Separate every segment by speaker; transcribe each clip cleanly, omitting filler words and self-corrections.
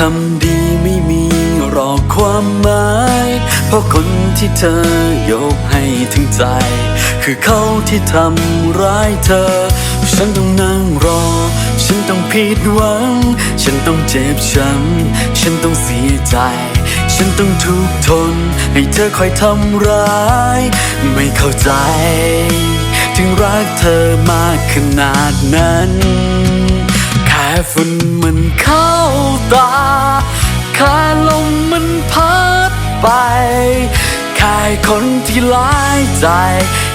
Speaker 1: ทำดีไม่มีรอความหมายเพราะคนที่เธอยกให้ถึงใจคือเขาที่ทำร้ายเธอฉันต้องนั่งรอฉันต้องผิดหวังฉันต้องเจ็บช้ำฉันต้องเสียใจฉันต้องทุกข์ทนให้เธอคอยทำร้ายไม่เข้าใจถึงรักเธอมากขนาดนั้นแค่ฝุ่นมันเข้าตาแค่ลมมันพัดไปแค่คนที่หลายใจ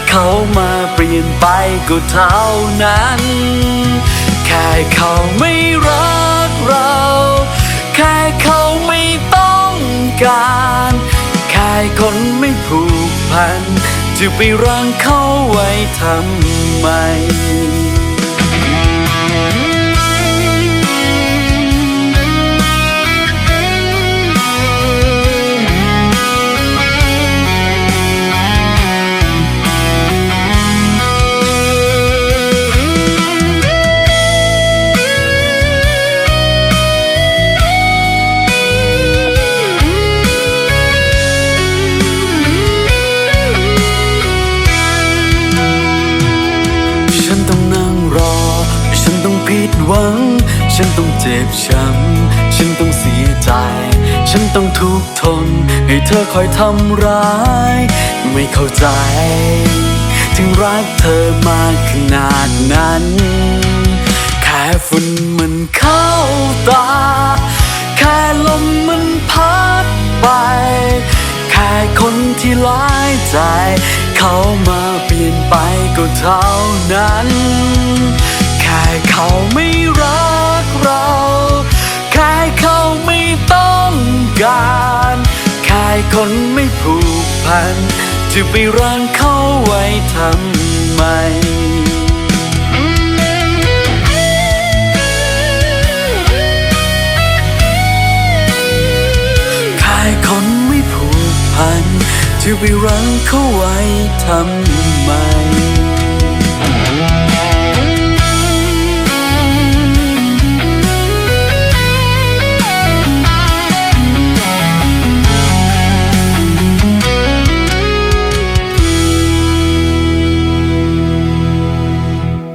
Speaker 1: เขามาเปลี่ยนไปก็เท่านั้นแค่เขาไม่รักเราแค่เขาไม่ต้องการแค่คนไม่ผูกพันจะไปรั้งเขาไว้ทำไมหวังฉันต้องเจ็บช้ำฉันต้องเสียใจฉันต้องทุกข์ทนให้เธอคอยทำร้ายไม่เข้าใจถึงรักเธอมากขนาดนั้นแค่ฝุ่นมันเข้าตาแค่ลมมันพัดไปแค่คนที่หลายใจเขามาเปลี่ยนไปก็เท่านั้นแค่เขาไม่รักเราแค่เขาไม่ต้องการแค่คนไม่ผูกพันจะไปรั้งเขาไว้ทำไมแค่คนไม่ผูกพันจะไปรั้งเขาไว้ทำ